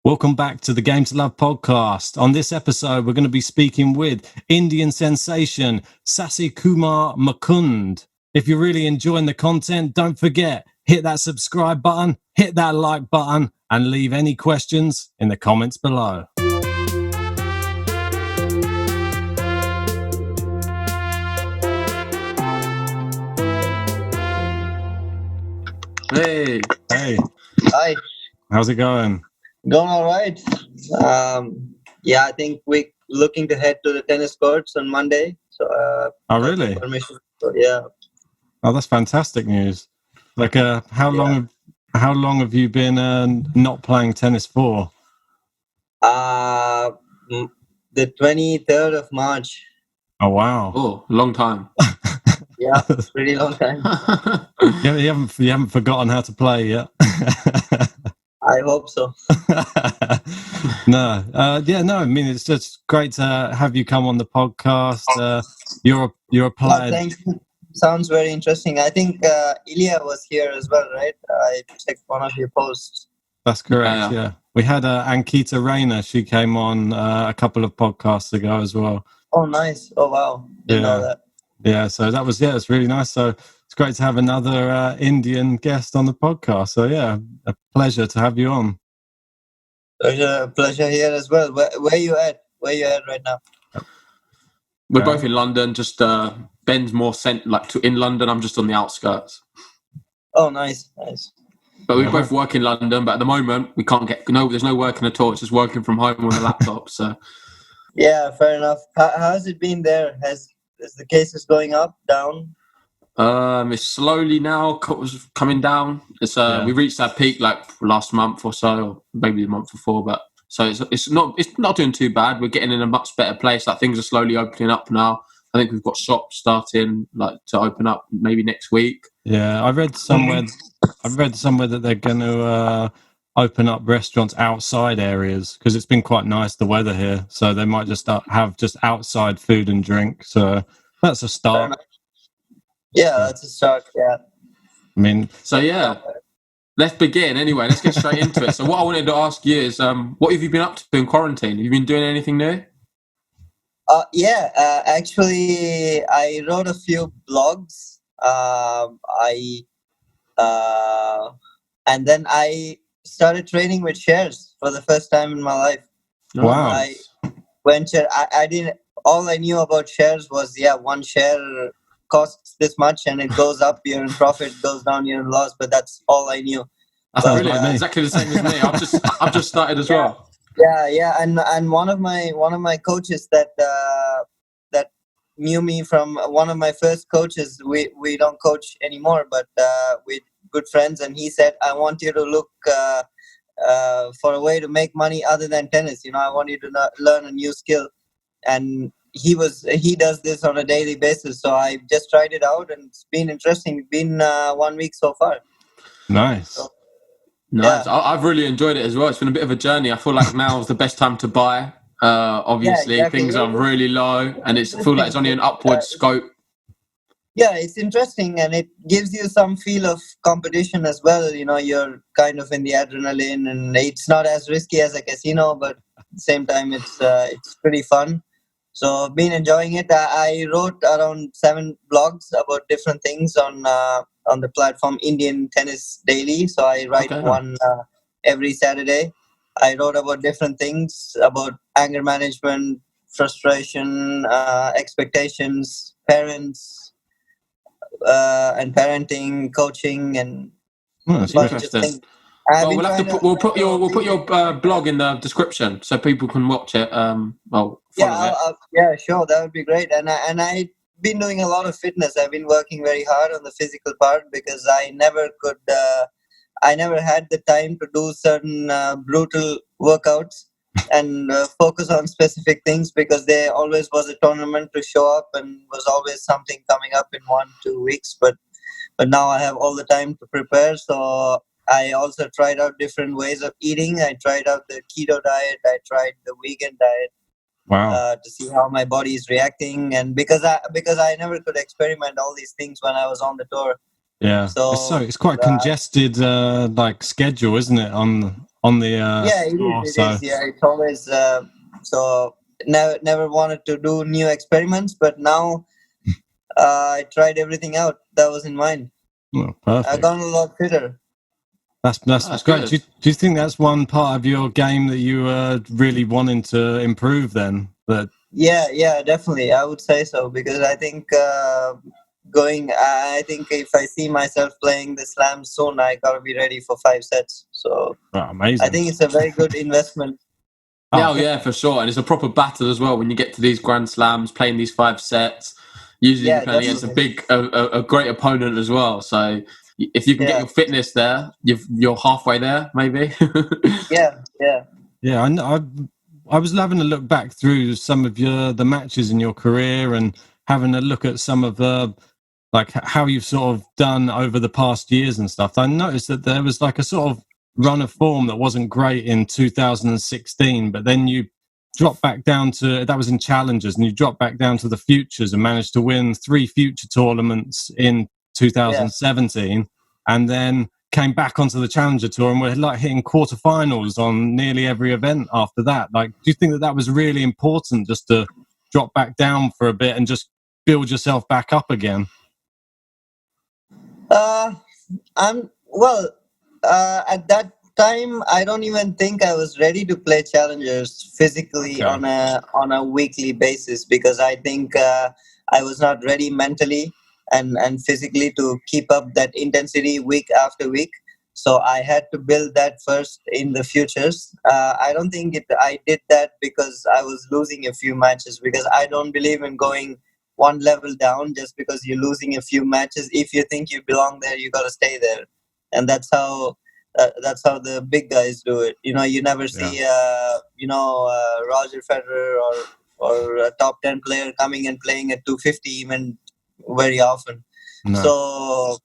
Welcome back to the Game to Love podcast. On this episode, we're going to be speaking with Indian sensation Sasikumar Mukund. If you're really enjoying the content, don't forget, hit that subscribe button, hit that like button, and leave any questions in the comments below. Hey. Hi. How's it going? Going all right. I think we're looking to head to the tennis courts on Monday. So. Oh, really? Permission. So, yeah. Oh, that's fantastic news. Like, how long have you been not playing tennis for? The 23rd of March. Oh, wow. Oh, long time. Yeah, pretty long time. You haven't forgotten how to play yet. I hope so. No. I mean, it's just great to have you come on the podcast. You're a player. Thanks. Sounds very interesting. I think Ilya was here as well, right? I checked one of your posts. That's correct. Yeah. We had Ankita Rayner. She came on a couple of podcasts ago as well. Oh, nice. Oh, wow. Didn't know that. Yeah, so that was it's really nice. So it's great to have another Indian guest on the podcast. So yeah, a pleasure to have you on. Pleasure here as well. Where you at? Where you at right now? We're both in London. Just Ben's more in London. I'm just on the outskirts. Oh, nice. But we both work in London. But at the moment, we can't get there's no working at all. It's just working from home on the laptop. So yeah, fair enough. How's it been there? Is the cases going up, down? It's slowly now coming down. It's we reached that peak like last month or so, or maybe the month before. But so it's not doing too bad. We're getting in a much better place. Like things are slowly opening up now. I think we've got shops starting to open up maybe next week. Yeah, I read somewhere that they're going to open up restaurants outside areas because it's been quite nice, the weather here. So they might just have just outside food and drink. So that's a start. Yeah, that's a start. Yeah. I mean, so yeah, let's begin anyway. Let's get straight into it. So what I wanted to ask you is, what have you been up to in quarantine? Have you been doing anything new? Actually, I wrote a few blogs. And then I started trading with shares for the first time in my life. Wow. I didn't. All I knew about shares was one share costs this much and it goes up, you're in profit, goes down, you're in loss. But that's all I knew. Exactly the same as me. I've just started as well. Yeah, and one of my coaches that knew me from one of my first coaches. We don't coach anymore, but we're good friends. And he said, "I want you to look for a way to make money other than tennis. I want you to learn a new skill." And he does this on a daily basis. So I just tried it out, and it's been interesting. It's been 1 week so far. Nice. So, nice. Yeah. I've really enjoyed it as well. It's been a bit of a journey. I feel like now is the best time to buy. Obviously, exactly. Things are really low, and I feel like it's only an upward scope. Yeah, it's interesting, and it gives you some feel of competition as well. You're kind of in the adrenaline, and it's not as risky as a casino, but at the same time, it's pretty fun. So I've been enjoying it. I wrote around 7 blogs about different things on the platform Indian Tennis Daily. So I write one every Saturday. I wrote about different things, about anger management, frustration, expectations, parents, and parenting, coaching, and that's interesting. We'll put your blog in the description so people can watch it. Sure, that would be great. And I've been doing a lot of fitness. I've been working very hard on the physical part because I never had the time to do certain brutal workouts and focus on specific things because there always was a tournament to show up and was always something coming up in 1-2 weeks. But now I have all the time to prepare. So I also tried out different ways of eating. I tried out the keto diet. I tried the vegan diet. Wow. To see how my body is reacting. And because I never could experiment all these things when I was on the tour. Yeah. So it's quite congested schedule, isn't it, on on the Yeah, it score. is. It is. Yeah, it's always so. Never wanted to do new experiments, but now I tried everything out that was in mind. Oh, perfect. I got a lot fitter. That's great. Do you think that's one part of your game that you are really wanting to improve then? Yeah, definitely. I would say so, because I think I think if I see myself playing the slam soon, I gotta be ready for 5 sets. So amazing. I think it's a very good investment. Yeah, for sure. And it's a proper battle as well when you get to these Grand Slams, playing these 5 sets. Usually you're playing against a great opponent as well. So if you can get your fitness there, you're halfway there, maybe. Yeah. I was having a look back through some of the matches in your career and having a look at some of the like how you've sort of done over the past years and stuff. I noticed that there was like a sort of run of form that wasn't great in 2016, but then you dropped back down to, that was in Challengers, and you dropped back down to the Futures and managed to win 3 Future tournaments in 2017, and then came back onto the Challenger Tour and were like hitting quarterfinals on nearly every event after that. Like, do you think that was really important, just to drop back down for a bit and just build yourself back up again? At that time, I don't even think I was ready to play Challengers physically on a weekly basis, because I think I was not ready mentally and physically to keep up that intensity week after week. So I had to build that first in the Futures. I don't think I did that because I was losing a few matches, because I don't believe in going one level down just because you're losing a few matches. If you think you belong there, you got to stay there. And that's how the big guys do it. You never see Roger Federer or a top 10 player coming and playing at 250 even very often. No. So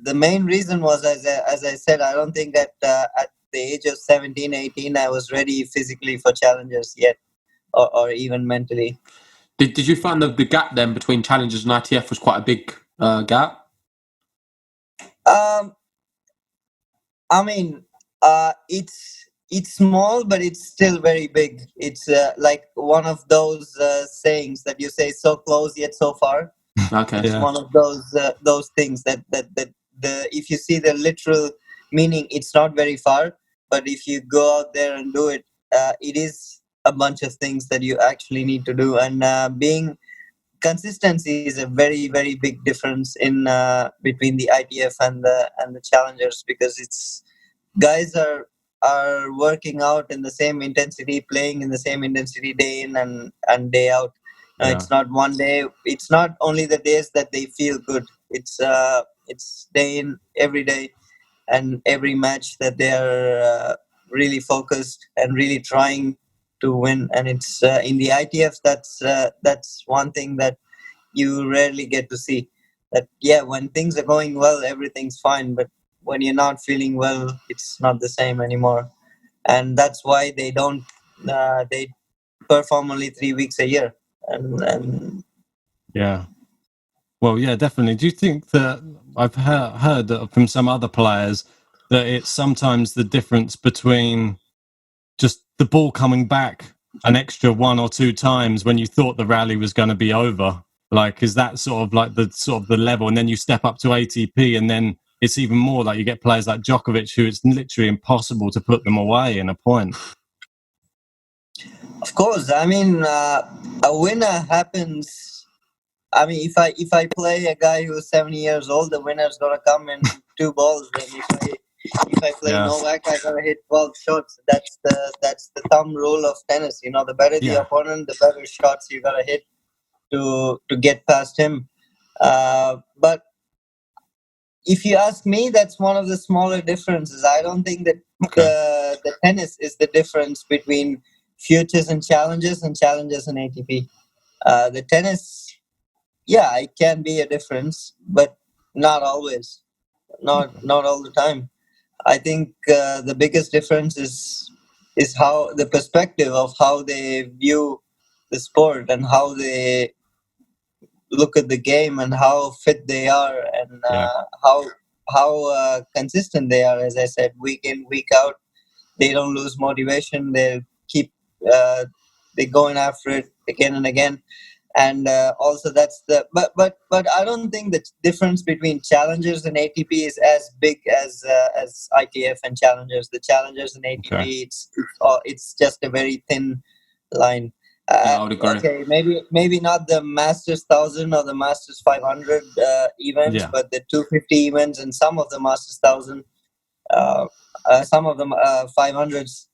the main reason was, as I said, I don't think at the age of 17, 18, I was ready physically for Challengers yet, or even mentally. Did you find the gap then between Challengers and ITF was quite a big gap? It's small, but it's still very big. It's like one of those sayings that you say, so close yet so far. Okay. It's one of those things that if you see the literal meaning, it's not very far. But if you go out there and do it, it is a bunch of things that you actually need to do. And consistency is a very, very big difference in between the ITF and the Challengers, because it's guys are working out in the same intensity, playing in the same intensity day in and day out. It's not one day. It's not only the days that they feel good. It's day in, every day, and every match that they are really focused and really trying to win. And it's in the ITF, that's one thing that you rarely get to see. That when things are going well, everything's fine, but when you're not feeling well, it's not the same anymore. And that's why they don't they perform only 3 weeks a year. And well, definitely. Do you think that I've heard that from some other players that it's sometimes the difference between just the ball coming back an extra 1 or 2 times when you thought the rally was going to be over? Like, is that sort of like the level, and then you step up to ATP, and then it's even more like you get players like Djokovic, who it's literally impossible to put them away in a point. Of course, I mean, a winner happens. I mean, if I play a guy who's 70 years old, the winner's gonna come in 2 balls. And if I play Novak, I gotta hit 12 shots. That's the thumb rule of tennis. The better the opponent, the better shots you gotta hit to get past him. But if you ask me, that's one of the smaller differences. I don't think that the tennis is the difference between Futures and Challengers and ATP. The tennis, it can be a difference, but not always, not all the time. I think the biggest difference is how the perspective of how they view the sport and how they look at the game and how fit they are, and how consistent they are. As I said, week in, week out, they don't lose motivation. They keep they going after it again and again. And also that's the but I don't think the difference between challengers and ATP is as big as ITF and challengers. The challengers and ATP, Okay. it's just a very thin line. Yeah, I would agree. Okay, maybe not the Masters 1000 or the Masters 500 events, Yeah. but the 250 events and some of the Masters 1000, some of them 500s.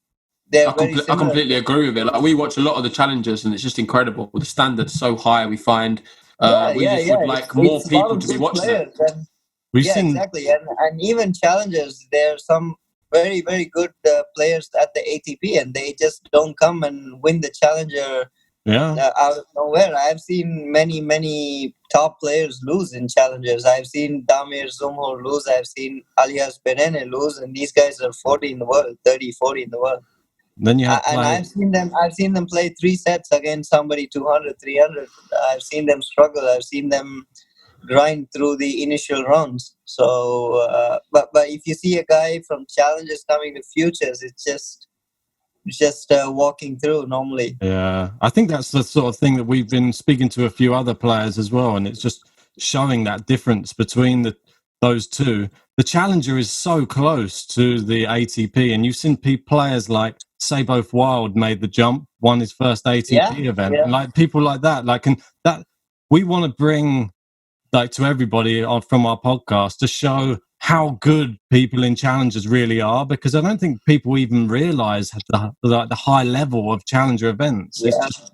I completely agree with it. Like, we watch a lot of the challenges, and it's just incredible. The standard's so high. We find we would like more people to be watching it. Exactly. And even challengers, there are some very, very good players at the ATP, and they just don't come and win the challenger out of nowhere. I've seen many top players lose in challengers. I've seen Damir Zumhor lose. I've seen Alias Benene lose, and these guys are 40 in the world, 30, 40 in the world. Then you have and I've seen them play 3 sets against somebody 200, 300. I've seen them struggle. I've seen them grind through the initial rounds. So, but if you see a guy from challengers coming to futures, it's just walking through normally. Yeah, I think that's the sort of thing that we've been speaking to a few other players as well, and it's just showing that difference between those two. The challenger is so close to the ATP, and you've seen players like Seyboth Wild made the jump, won his first ATP event, and like people like that. Like, and that we want to bring like to everybody from our podcast to show how good people in challengers really are, because I don't think people even realise the high level of challenger events.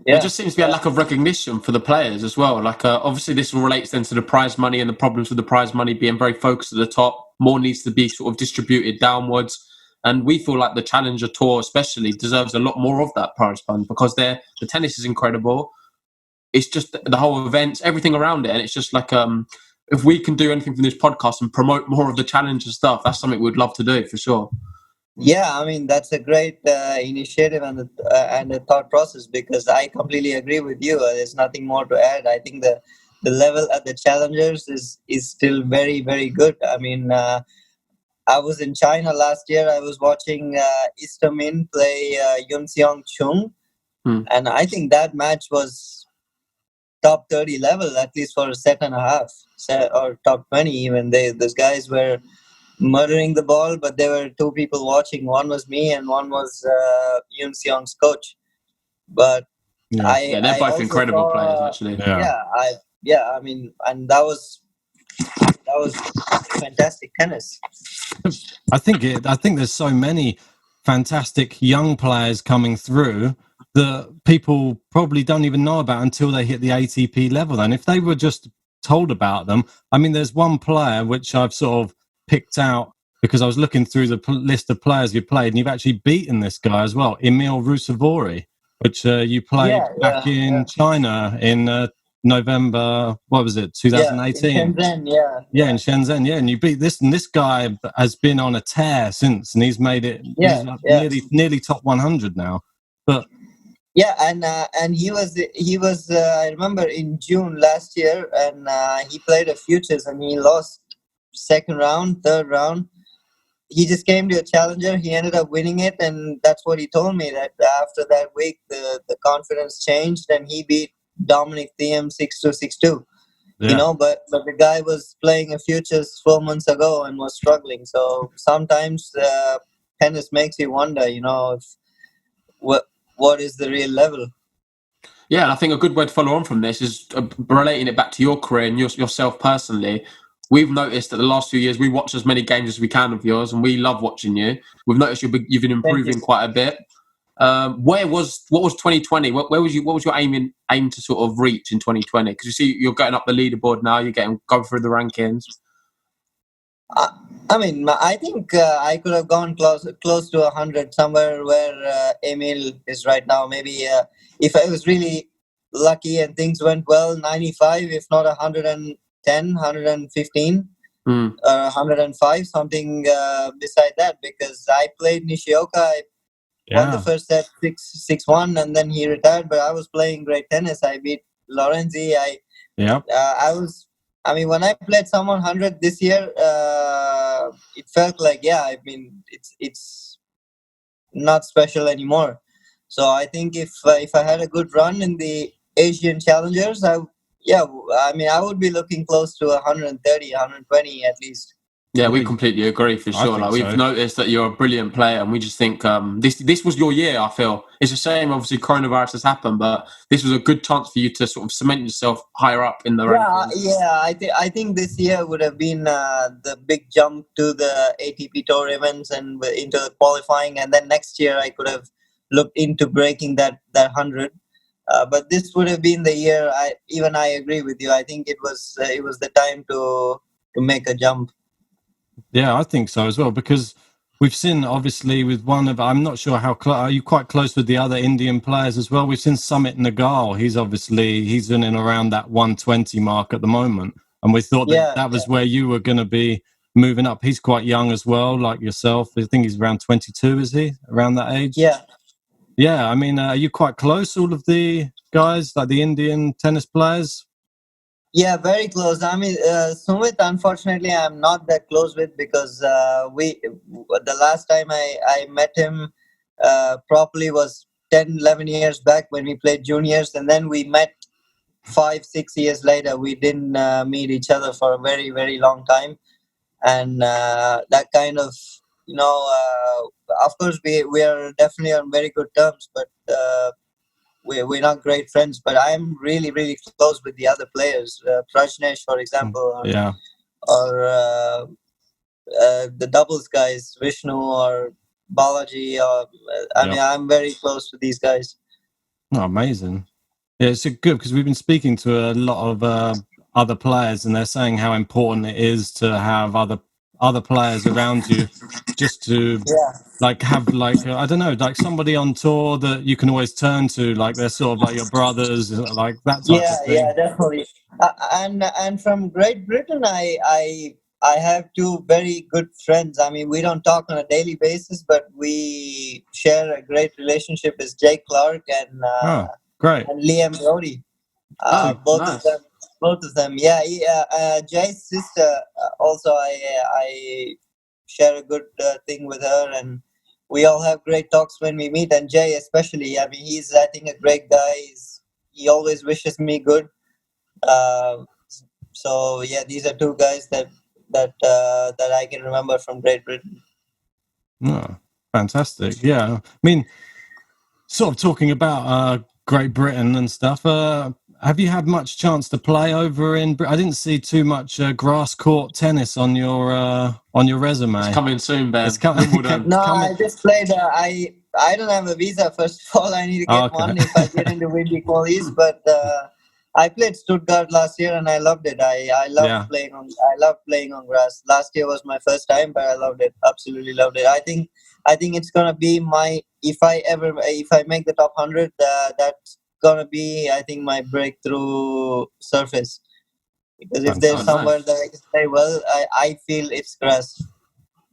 There just seems to be a lack of recognition for the players as well. Like, obviously this relates then to the prize money and the problems with the prize money being very focused at the top. More needs to be sort of distributed downwards. And we feel like the Challenger Tour especially deserves a lot more of that prize fund, because the tennis is incredible. It's just the whole events, everything around it. And it's just like, if we can do anything from this podcast and promote more of the Challenger stuff, that's something we'd love to do for sure. Yeah, I mean, that's a great initiative and the thought process, because I completely agree with you. There's nothing more to add. I think the level at the Challengers is still very, very good. I mean, I was in China last year. I was watching Istamin play Yun Seong Chung, and I think that match was top 30 level, at least for a set and a half, or top 20 even. Those guys were murdering the ball, but there were 2 people watching. One was me, and one was Yun Seong's coach. But they're both incredible players, actually. I mean, and that was fantastic tennis. I think there's so many fantastic young players coming through that people probably don't even know about until they hit the ATP level. And if they were just told about them, I mean, there's one player which I've sort of picked out because I was looking through the list of players you played, and you've actually beaten this guy as well, Emil Rusevori, which you played back in China in November, what was it, 2018? In Shenzhen, in Shenzhen, and you beat this, and this guy has been on a tear since, and he's made it nearly top 100 now. But and he was I remember in June last year, and he played a futures and he lost second round, third round. He just came to a challenger. He ended up winning it, and that's what he told me, that after that week the confidence changed, and he beat Dominic Thiem 6-2, 6-2. You know, but the guy was playing a futures 4 months ago and was struggling. So sometimes tennis makes you wonder, you know, if what is the real level. Yeah, and I think a good way to follow on from this is relating it back to your career and yourself personally. We've noticed that the last few years we watch as many games as we can of yours, and we love watching you. We've noticed you've been improving quite a bit. What was 2020? What was your aim to sort of reach in 2020? Because you see, you're getting up the leaderboard now. You're going through the rankings. I mean, I think I could have gone close to 100, somewhere where Emil is right now. Maybe if I was really lucky and things went well, 95, if not 110, 115, 105, something beside that. Because I played Nishioka. I won the first set 6-1, and then he retired. But I was playing great tennis. I beat Lorenzi. I mean, when I played someone 100 this year, it felt like, I mean, it's not special anymore. So I think if I had a good run in the Asian Challengers, I would be looking close to 130, 120 at least. Yeah, we completely agree for sure. Like we've noticed that you're a brilliant player, and we just think this was your year. I feel it's a shame, obviously, coronavirus has happened, but this was a good chance for you to sort of cement yourself higher up in the rankings. Yeah. I think this year would have been the big jump to the ATP Tour events and into the qualifying, and then next year I could have looked into breaking that 100. But this would have been the year. I agree with you. I think it was the time to make a jump. Yeah, I think so as well, because we've seen, obviously, with one of, I'm not sure how are you quite close with the other Indian players as well? We've seen Sumit Nagal. He's in and around that 120 mark at the moment. And we thought that was where you were going to be moving up. He's quite young as well, like yourself. I think he's around 22, is he? Around that age? Yeah. Yeah, I mean, are you quite close, all of the guys, like the Indian tennis players? Yeah, very close. I mean, Sumit, unfortunately, I'm not that close with, because the last time I met him properly was 10, 11 years back when we played juniors. And then we met 5-6 years later. We didn't meet each other for a very, very long time. And that kind of, of course, we are definitely on very good terms, but we're not great friends. But I'm really, really close with the other players, Prajnesh, for example, or the doubles guys, Vishnu or Balaji. I mean, I'm very close to these guys. Oh, amazing. Yeah, it's good, because we've been speaking to a lot of other players, and they're saying how important it is to have other players around you, just to have I don't know, like somebody on tour that you can always turn to, like they're sort of like your brothers, like that type of thing. Yeah, definitely. And from Great Britain, I have two very good friends. I mean, we don't talk on a daily basis, but we share a great relationship. Is Jay Clark and great, and Liam Brody. Both of them. Yeah. Jay's sister also. I share a good thing with her, and we all have great talks when we meet. And Jay especially. I mean, he's, I think, a great guy. He always wishes me good. So yeah, these are two guys that I can remember from Great Britain. Oh, fantastic. Yeah, I mean, sort of talking about Great Britain and stuff. Have you had much chance to play over in Britain? I didn't see too much grass court tennis on your resume. It's coming soon, Ben. It's coming. I just played. I don't have a visa. First of all, I need to get one if I get into windy qualies. But I played Stuttgart last year, and I loved it. I love playing on grass. Last year was my first time, but I loved it. Absolutely loved it. I think it's gonna be if I make the top 100, that's gonna be, I think, my breakthrough surface. Because if there's somewhere that I can play well, I feel it's grass.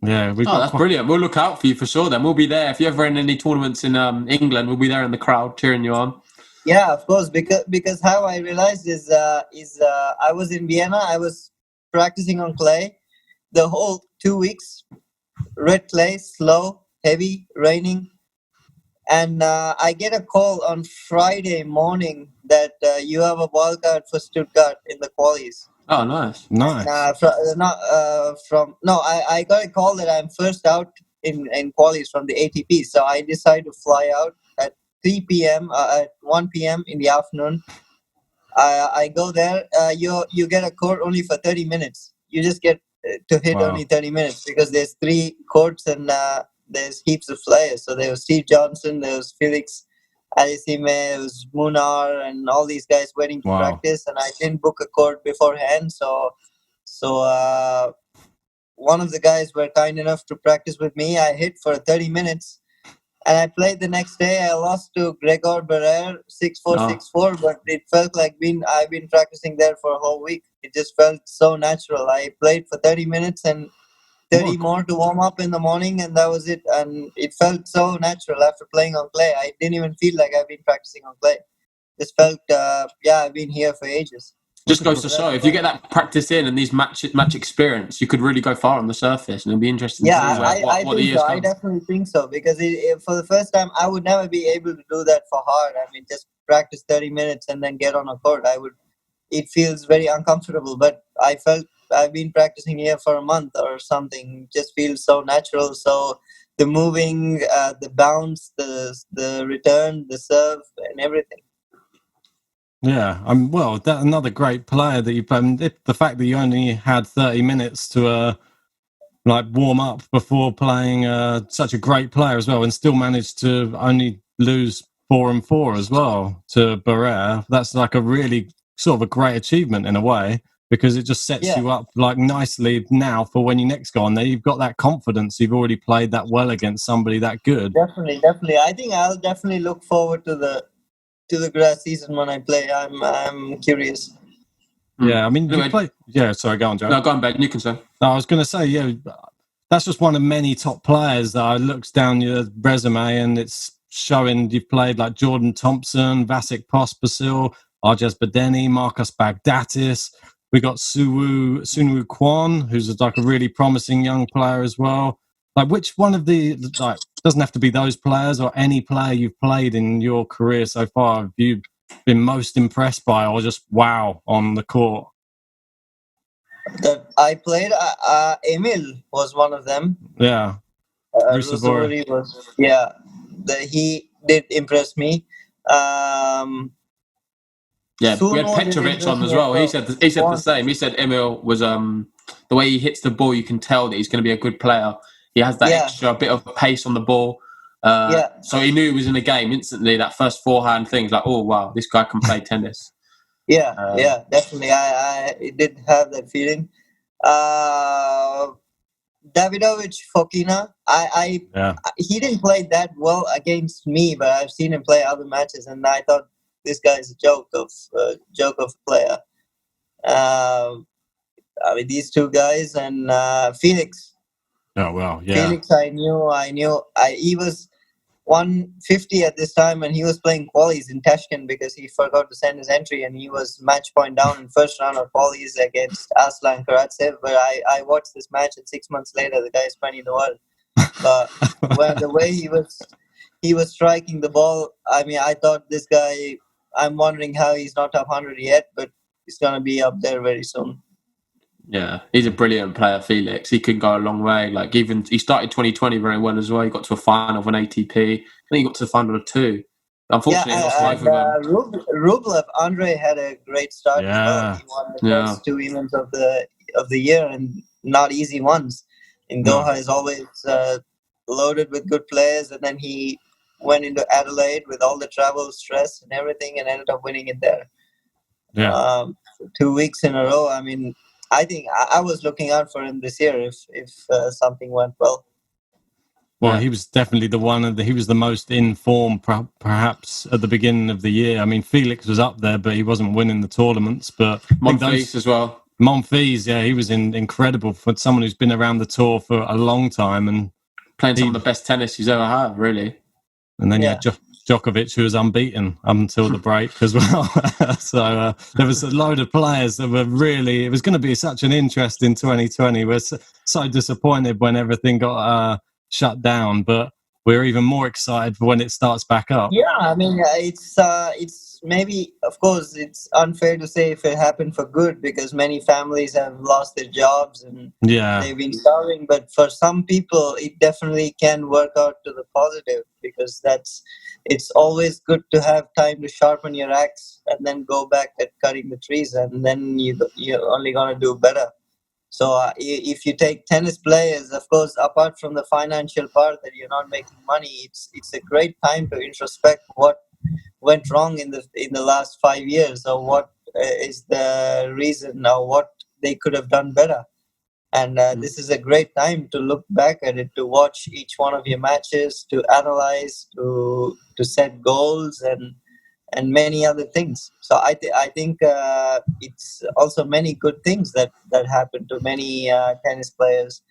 Yeah, that's brilliant. We'll look out for you for sure. Then we'll be there. If you're ever in any tournaments in England, we'll be there in the crowd cheering you on. Yeah, of course. Because how I realized is I was in Vienna. I was practicing on clay the whole 2 weeks. Red clay, slow, heavy, raining, and I get a call on Friday morning that you have a wildcard for Stuttgart in the qualies. Oh, nice. I got a call that I'm first out in qualies from the ATP. So I decided to fly out at 3 p.m. At 1 p.m. in the afternoon. I go there. You get a court only for 30 minutes. You just get to hit only 30 minutes, because there's 3 courts and there's heaps of players. So there was Steve Johnson, there was Felix Alisime, there was Munar, and all these guys waiting to practice. And I didn't book a court beforehand. So one of the guys were kind enough to practice with me. I hit for 30 minutes. And I played the next day. I lost to Gregor Barrère 6-4, 6-4, but it felt like I've been practicing there for a whole week. It just felt so natural. I played for 30 minutes and 30 more to warm up in the morning, and that was it. And it felt so natural after playing on clay. I didn't even feel like I've been practicing on clay. Just felt, I've been here for ages. Just goes to show, if you get that practice in and these match experience, you could really go far on the surface, and it'll be interesting to see what the years so. come. I definitely think so, because for the first time, I would never be able to do that for hard. I mean, just practice 30 minutes and then get on a court. It feels very uncomfortable, but I've been practicing here for a month or something. It just feels so natural. So the moving, the bounce, the return, the serve, and everything. Yeah, another great player that you played. The fact that you only had 30 minutes to warm up before playing such a great player as well, and still managed to only lose 4-4 as well to Barrera. That's like a really sort of a great achievement in a way, because it just sets you up like nicely now for when you next go on there. You've got that confidence. You've already played that well against somebody that good. Definitely. I think I'll definitely look forward to the grass season when I play. I'm curious. Yeah, I mean, you play. Yeah, sorry, go on, Joe. No, go on, Ben. You can say. No, I was going to say, yeah, that's just one of many top players that I looked down your resume, and it's showing you've played like Jordan Thompson, Vasek Pospisil, Arjes Badeni, Marcus Bagdatis. We got Sunwoo Kwon, who's like a really promising young player as well. Like, which one of the, like, doesn't have to be those players, or any player you've played in your career so far, have you been most impressed by, or just wow on the court? That I played, Emil was one of them. Yeah. Rusevori was, he did impress me. Yeah, we had Petrovic on as well. He said the same. He said Emil was the way he hits the ball, you can tell that he's going to be a good player. He has that extra bit of pace on the ball. So he knew he was in a game instantly. That first forehand thing, like, oh wow, this guy can play tennis. Yeah, definitely. I did have that feeling. Davidovich Fokina, he didn't play that well against me, but I've seen him play other matches, and I thought this guy is a joke of a player. I mean, these two guys, and Felix. Oh well, yeah. Felix, I knew. He was 150 at this time, and he was playing qualies in Tashkent because he forgot to send his entry, and he was match point down in first round of qualies against Aslan Karatsev. But I watched this match, and 6 months later, the guy is playing in the world. But the way he was striking the ball, I mean, I thought this guy. I'm wondering how he's not top 100 yet, but he's gonna be up there very soon. Yeah, he's a brilliant player, Felix. He can go a long way. Like, even he started 2020 very well as well. He got to a final of an ATP. I think he got to the final of 2. Unfortunately, he lost both of them. Rublev, Andre had a great start as well. He won the first 2 events of the year, and not easy ones. In Doha is always loaded with good players, and then he went into Adelaide with all the travel stress and everything, and ended up winning it there. 2 weeks in a row. I mean, I think I was looking out for him this year if something went well. Well, he was definitely he was the most in form, perhaps, at the beginning of the year. I mean, Felix was up there, but he wasn't winning the tournaments. But Monfils as well. Monfils, he was incredible for someone who's been around the tour for a long time and playing some of the best tennis he's ever had, really. And then you had Djokovic, who was unbeaten up until the break as well. So there was a load of players that were really. It was going to be such an interesting 2020. We're so disappointed when everything got shut down, but we're even more excited for when it starts back up. Yeah, I mean, it's maybe, of course, it's unfair to say if it happened for good, because many families have lost their jobs and they've been starving. But for some people, it definitely can work out to the positive, because it's always good to have time to sharpen your axe and then go back at cutting the trees, and then you're only going to do better. So if you take tennis players, of course, apart from the financial part that you're not making money, it's a great time to introspect what went wrong in the last 5 years, or what is the reason, or what they could have done better. And this is a great time to look back at it, to watch each one of your matches, to analyze, to set goals, and many other things. So I think it's also many good things that happen to many tennis players.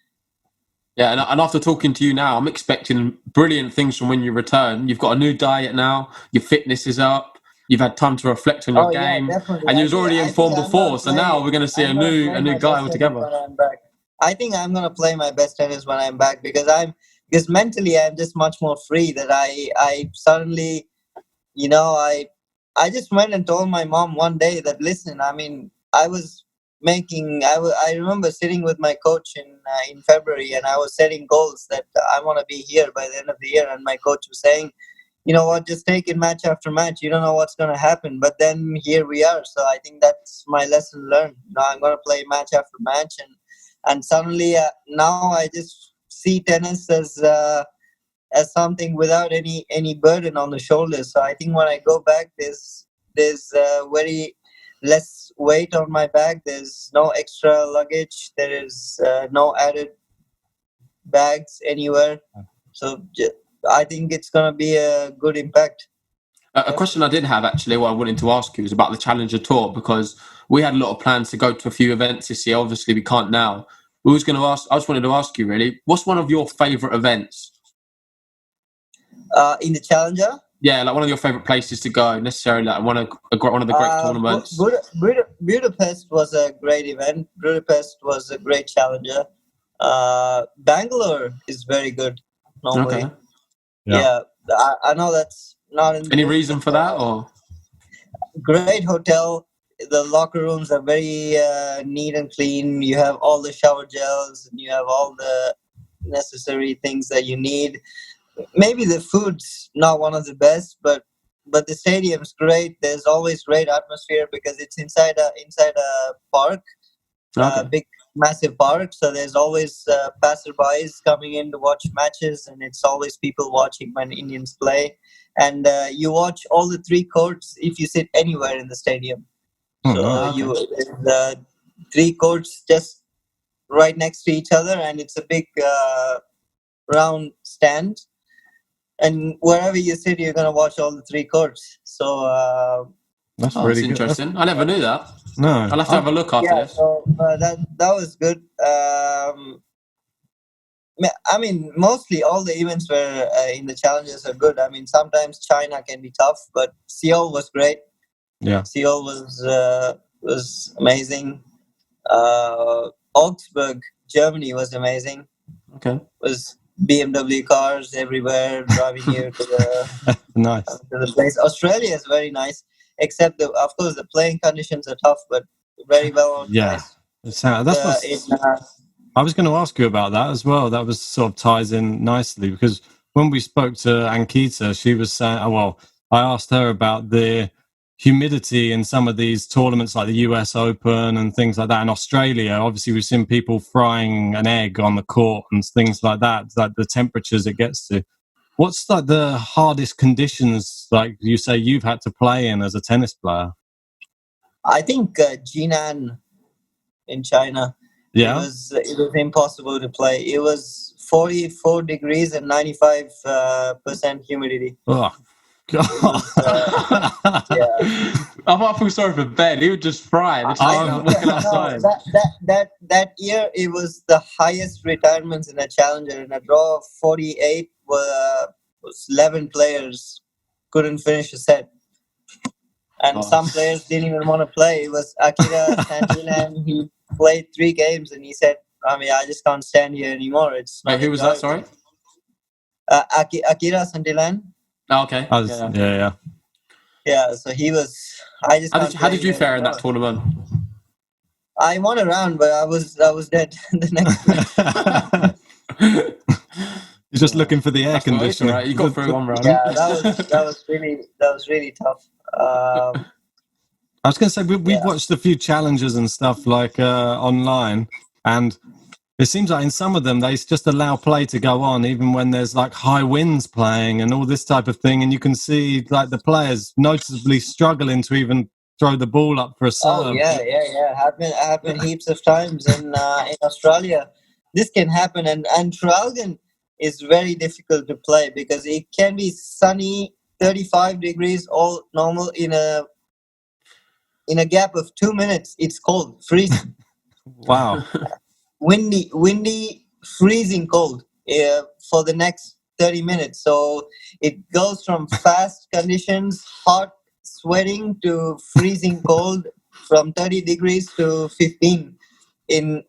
Yeah, and after talking to you now, I'm expecting brilliant things from when you return. You've got a new diet now. Your fitness is up. You've had time to reflect on your game, definitely. and you was already in form before. So now we're going to see a new guy altogether. I think I'm going to play my best tennis when I'm back because mentally I'm just much more free. That I suddenly, I just went and told my mom one day that, listen, I mean, I remember sitting with my coach in February, and I was setting goals that I want to be here by the end of the year, and my coach was saying, you know what, just take it match after match. You don't know what's going to happen. But then here we are. So I think that's my lesson learned. Now I'm going to play match after match. And suddenly now I just see tennis as something without any burden on the shoulders. So I think when I go back, there's very less weight on my back. There's no extra luggage. There is no added bags anywhere. So I think it's going to be a good impact. A question I did have, actually, what I wanted to ask you was about the Challenger Tour, because we had a lot of plans to go to a few events this year. Obviously, we can't now. I just wanted to ask you, really, what's one of your favourite events? In the Challenger? Yeah, like one of your favourite places to go, necessarily, like one of the great tournaments. Budapest was a great event. Budapest was a great Challenger. Bangalore is very good, normally. Okay. Yeah, I know that's not in. Any reason for that, or? Great hotel. The locker rooms are very neat and clean. You have all the shower gels, and you have all the necessary things that you need. Maybe the food's not one of the best, but the stadium's great. There's always great atmosphere because it's inside a park, big massive park. So there's always passerbys coming in to watch matches, and it's always people watching when Indians play. And you watch all the three courts if you sit anywhere in the stadium. The three courts just right next to each other, and it's a big round stand. And wherever you sit, you're going to watch all the three courts. So that's really interesting. I never knew that. No, I'll have to have a look after this. So that was good. I mean, mostly all the events were in the challenges are good. I mean, sometimes China can be tough, but Seoul was great. Yeah, Seoul was amazing. Augsburg, Germany was amazing. Okay, was BMW cars everywhere driving you to the nice to the place. Australia is very nice, except of course the playing conditions are tough, but very well organized. I was going to ask you about that as well. That was sort of ties in nicely because when we spoke to Ankita, she was saying, I asked her about the humidity in some of these tournaments like the US Open and things like that. In Australia, obviously, we've seen people frying an egg on the court and things like that, like the temperatures it gets to. What's like the hardest conditions, like you say, you've had to play in as a tennis player? I think Jinan in China. Yeah, it was impossible to play. It was 44 degrees and 95% humidity. Oh, God. I feel sorry for Ben. He would just fry. That year, it was the highest retirements in a challenger. In a draw of 48, was 11 players couldn't finish a set. And some players didn't even want to play. It was Akira Sandilan. He played 3 games and he said, I just can't stand here anymore. Who was that, sorry? Akira Sandilan. Oh, okay. Yeah, so he was... How did you fare in that tournament? I won a round, but I was dead the next week. You're just looking for the air conditioner. Right. You got through one round. Yeah, that was really tough. I was going to say we've watched a few challenges and stuff like online, and it seems like in some of them they just allow play to go on even when there's like high winds playing and all this type of thing, and you can see like the players noticeably struggling to even throw the ball up for a serve. Oh yeah. Happened heaps of times in Australia. This can happen, and Traralgon is very difficult to play because it can be sunny, 35 degrees, all normal. In a gap of 2 minutes, it's cold, freezing. Wow. Windy, freezing cold for the next 30 minutes. So it goes from fast conditions, hot, sweating to freezing cold from 30 degrees to 15 in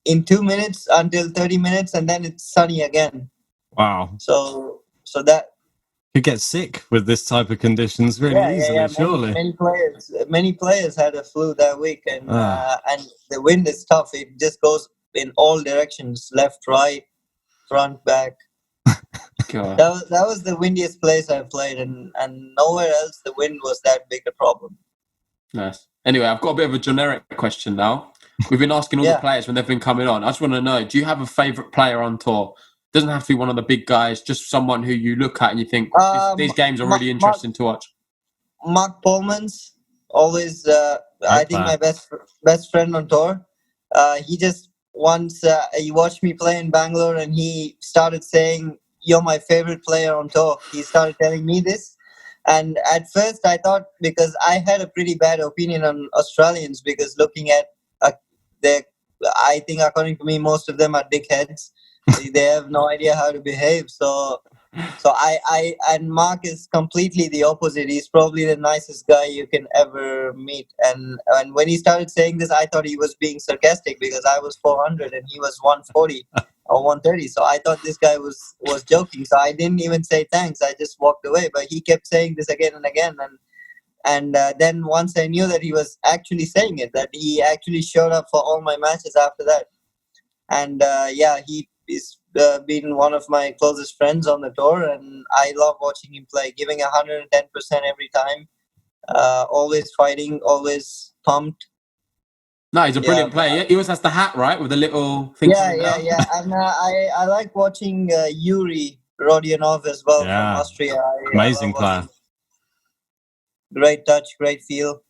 2 minutes until 30 minutes, and then it's sunny again. Wow. So that could get sick with this type of conditions really easily, surely. Many players had a flu that week, and the wind is tough. It just goes in all directions, left, right, front, back. God. That was the windiest place I played, and nowhere else the wind was that big a problem. Nice. Anyway, I've got a bit of a generic question now. We've been asking all the players when they've been coming on. I just want to know, do you have a favourite player on tour? Doesn't have to be one of the big guys, just someone who you look at and you think, these games are really interesting to watch. Mark Polman's always, I think, my best friend on tour. He just once, he watched me play in Bangalore and he started saying, "You're my favorite player on tour." He started telling me this. And at first I thought, because I had a pretty bad opinion on Australians, because looking at I think, according to me, most of them are dickheads. They have no idea how to behave. So I and Mark is completely the opposite. He's probably the nicest guy you can ever meet. And when he started saying this, I thought he was being sarcastic, because I was 400 and he was 140 or 130. So I thought this guy was joking. So I didn't even say thanks. I just walked away. But he kept saying this again and again. And then once I knew that he was actually saying it, that he actually showed up for all my matches after that. And he's been one of my closest friends on the tour, and I love watching him play, giving 110% every time, always fighting, always pumped. No, he's a brilliant player. He always has the hat, right, with the little thing. Yeah. And I like watching Yuri Rodionov as well from Austria. Amazing player. Great touch, great feel.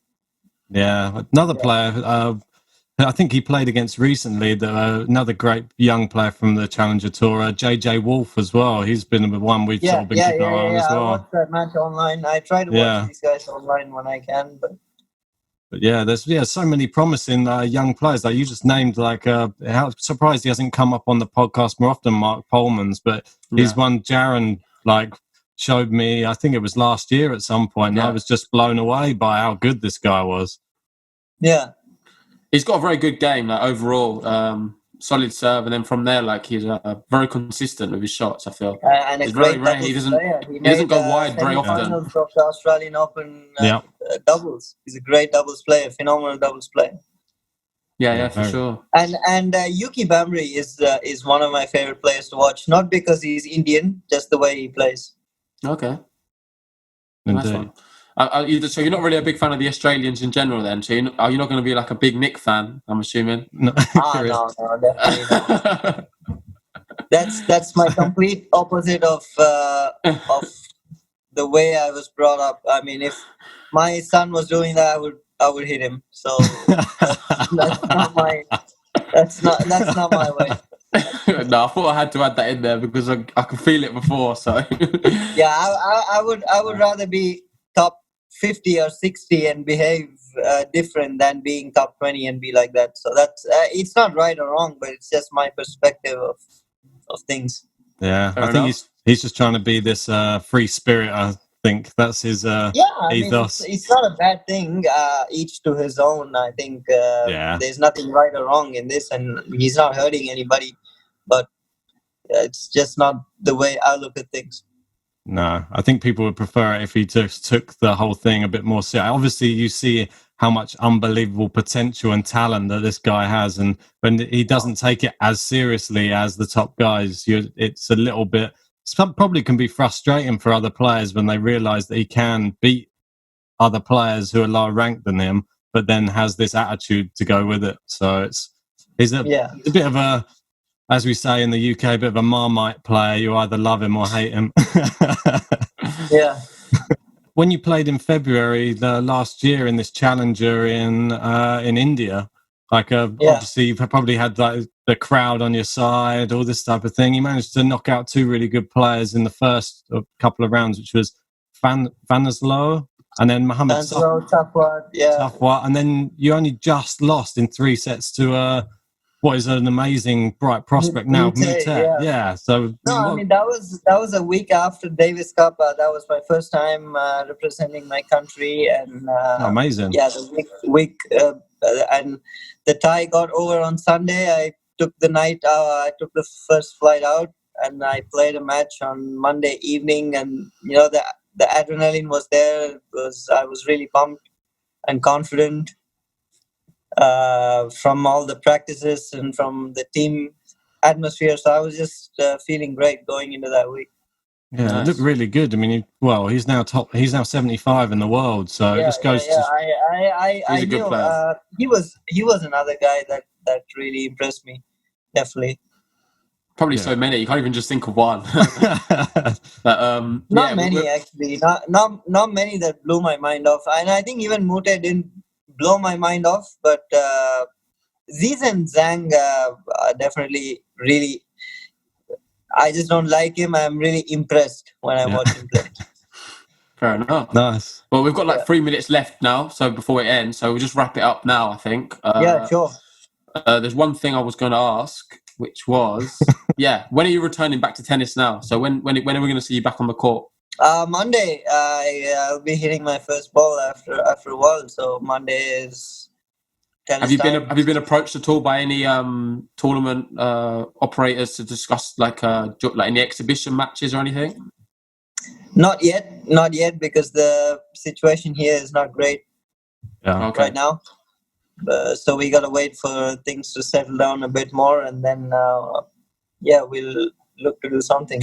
Yeah, another player. I think he played against recently, another great young player from the Challenger Tour, JJ Wolf as well. He's been the one we've sort of been keeping an eye on as well. I watched that match online. I try to watch these guys online when I can, but yeah, there's so many promising young players. Like you just named, how surprised he hasn't come up on the podcast more often, Mark Polman's, but he's one Jaron showed me, I think it was last year at some point, and I was just blown away by how good this guy was. Yeah. He's got a very good game, overall. Solid serve, and then from there, he's very consistent with his shots, I feel. And it's very rare. He doesn't go wide very often. Of the Australian Open doubles. He's a great doubles player, phenomenal doubles player. Yeah, for sure. And Yuki Bamri is one of my favorite players to watch, not because he's Indian, just the way he plays. Okay. Nice one. So you're not really a big fan of the Australians in general, then? So are you not going to be a big Nick fan? I'm assuming. No, definitely not. That's my complete opposite of the way I was brought up. I mean, if my son was doing that, I would hit him. So that's not my way. No, I thought I had to add that in there because I could feel it before. So yeah, I would rather be top 50 or 60 and behave different than being top 20 and be like that. So that's it's not right or wrong, but it's just my perspective of things. Yeah, I think he's just trying to be this free spirit. I think that's his ethos. It's not a bad thing. Each to his own. I think there's nothing right or wrong in this, and he's not hurting anybody. But it's just not the way I look at things. No, I think people would prefer it if he just took the whole thing a bit more serious. Obviously, you see how much unbelievable potential and talent that this guy has, and when he doesn't take it as seriously as the top guys, it's a little bit. Probably can be frustrating for other players when they realise that he can beat other players who are lower ranked than him, but then has this attitude to go with it. So he's a bit of a, as we say in the UK, a bit of a Marmite player. You either love him or hate him. Yeah. When you played in February last year in this Challenger in India, obviously you've probably had the crowd on your side, all this type of thing. You managed to knock out two really good players in the first couple of rounds, which was Vanaslow and then Mohammed Tafwat, and then you only just lost in 3 sets to what is an amazing bright prospect now. Mute, yeah. So I mean that was a week after Davis Cup. That was my first time representing my country, and amazing. Yeah, the week and the tie got over on Sunday. I took the first flight out, and I played a match on Monday evening, and the adrenaline was there. I was really pumped and confident from all the practices and from the team atmosphere. So I was just feeling great going into that week. Yeah, nice. It looked really good. I mean, he's now 75 in the world. So it just goes to. He's a good player. He was another guy that really impressed me. Definitely. Probably so many. You can't even just think of one. But, not many actually. Not many that blew my mind off. And I think even Mute didn't blow my mind off. But Ziz and Zhang are definitely really. I just don't like him. I'm really impressed when I watch him play. Fair enough. Nice. Well, we've got like 3 minutes left now, so before it ends, so we'll just wrap it up now, I think. Yeah, sure. There's one thing I was going to ask, which was, when are you returning back to tennis now? So when are we going to see you back on the court? Monday. I'll be hitting my first ball after a while. So Monday is. Have you been approached at all by any tournament operators to discuss like any exhibition matches or anything? Not yet, because the situation here is not great right now. So we gotta wait for things to settle down a bit more, and then we'll look to do something.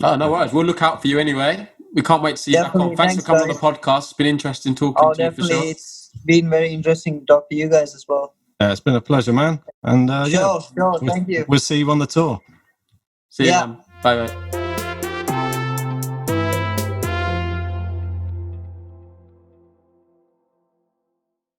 Oh, no worries. We'll look out for you anyway. We can't wait to see you back on. Thanks for coming on the podcast. It's been interesting talking to you for sure. It's been very interesting to talk to you guys as well. It's been a pleasure, man. And sure. Thank you. We'll see you on the tour. See you, man. Bye.